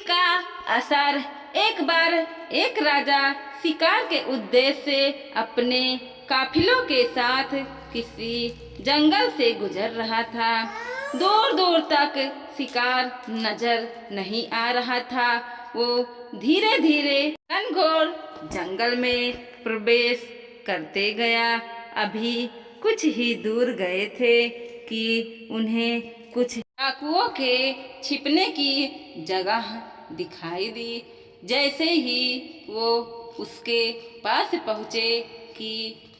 का असर। एक बार एक राजा शिकार के उद्देश्य से अपने काफिलों के साथ किसी जंगल से गुजर रहा था। दूर दूर तक शिकार नजर नहीं आ रहा था। वो धीरे धीरे घनघोर जंगल में प्रवेश करते गया। अभी कुछ ही दूर गए थे कि उन्हें कुछ डाकुओं के छिपने की जगह दिखाई दी। जैसे ही वो उसके पास पहुँचे कि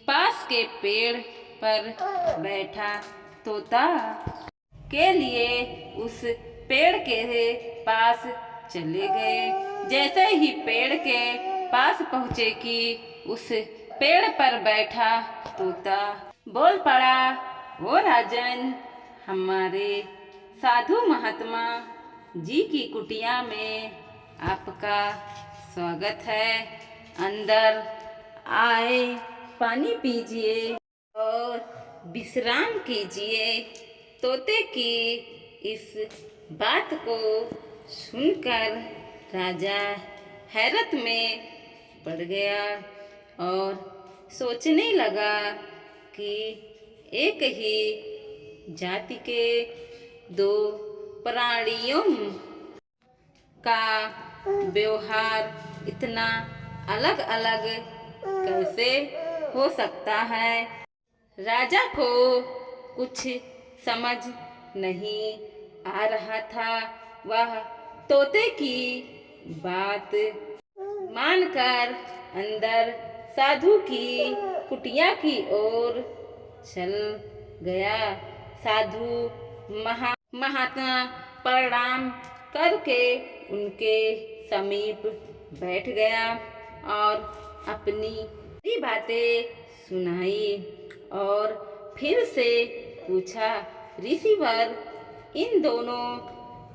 पास के पेड़ पर बैठा तोता के लिए उस पेड़ के पास चले गए। जैसे ही पेड़ के पास पहुँचे कि उस पेड़ पर बैठा तोता बोल पड़ा, ओ राजन, हमारे साधु महात्मा जी की कुटिया में आपका स्वागत है। अंदर आए, पानी पीजिए और विश्राम कीजिए। तोते की इस बात को सुनकर राजा हैरत में पड़ गया और सोचने लगा कि एक ही जाति के दो प्राणियों का व्यवहार इतना अलग अलग कैसे हो सकता है। राजा को कुछ समझ नहीं आ रहा था। वह तोते की बात मानकर अंदर साधु की कुटिया की ओर चल गया। साधु महात्मा प्रणाम करके उनके समीप बैठ गया और अपनी बातें सुनाई और फिर से पूछा, ऋषिवर, इन दोनों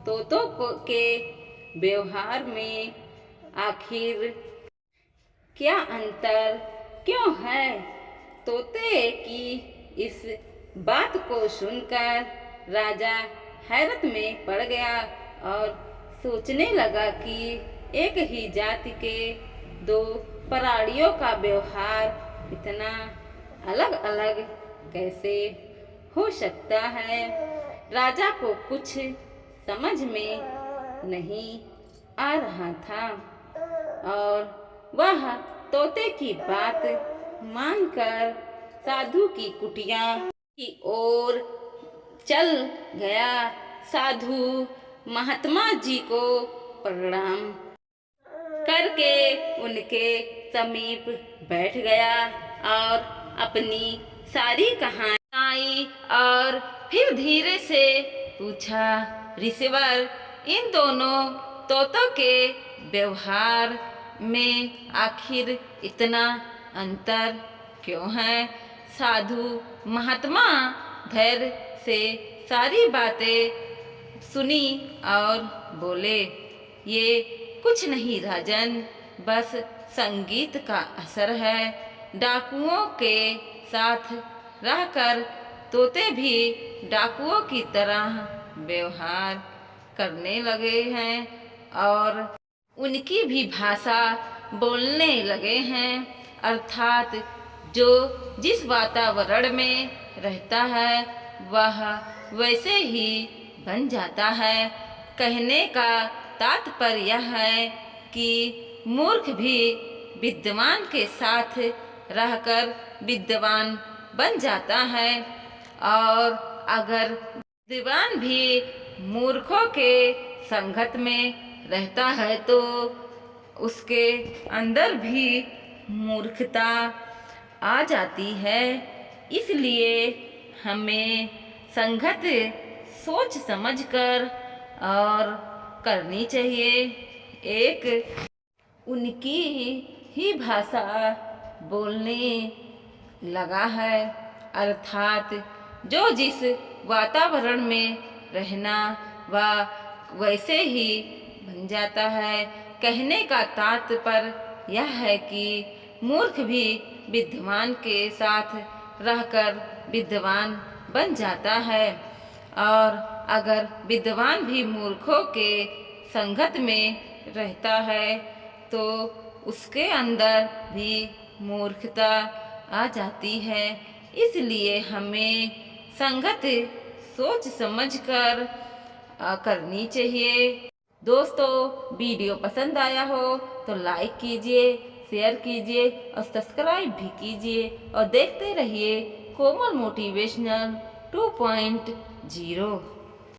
तोतों के व्यवहार में आखिर क्या अंतर क्यों है? तोते की इस बात को सुनकर राजा हैरत में पड़ गया और सोचने लगा कि एक ही जाति के दो प्राणियों का व्यवहार इतना अलग अलग कैसे हो सकता है। राजा को कुछ समझ में नहीं आ रहा था और वह तोते की बात मानकर साधु की कुटिया की ओर चल गया। साधु महात्मा जी को प्रणाम करके उनके समीप बैठ गया और अपनी सारी कहानी और फिर धीरे से पूछा, ऋषिवर, इन दोनों तोतों के व्यवहार में आखिर इतना अंतर क्यों है? साधु महात्मा धैर्य से सारी बातें सुनी और बोले, ये कुछ नहीं राजन, बस संगीत का असर है। डाकुओं के साथ रहकर तोते भी डाकुओं की तरह व्यवहार करने लगे हैं और उनकी भी भाषा बोलने लगे हैं। अर्थात जो जिस वातावरण में रहता है वह वैसे ही बन जाता है। कहने का तात्पर्य यह है कि मूर्ख भी विद्वान के साथ रहकर विद्वान बन जाता है और अगर विद्वान भी मूर्खों के संगत में रहता है तो उसके अंदर भी मूर्खता आ जाती है। इसलिए हमें संगत सोच समझकर और करनी चाहिए। एक उनकी ही भाषा बोलने लगा है, अर्थात जो जिस वातावरण में रहना वह वैसे ही बन जाता है। कहने का तात्पर्य यह है कि मूर्ख भी विद्वान के साथ रहकर विद्वान बन जाता है और अगर विद्वान भी मूर्खों के संगत में रहता है तो उसके अंदर भी मूर्खता आ जाती है। इसलिए हमें संगत सोच समझकर करनी चाहिए। दोस्तों, वीडियो पसंद आया हो तो लाइक कीजिए, शेयर कीजिए और सब्सक्राइब भी कीजिए और देखते रहिए कोमल मोटिवेशनल 2.0।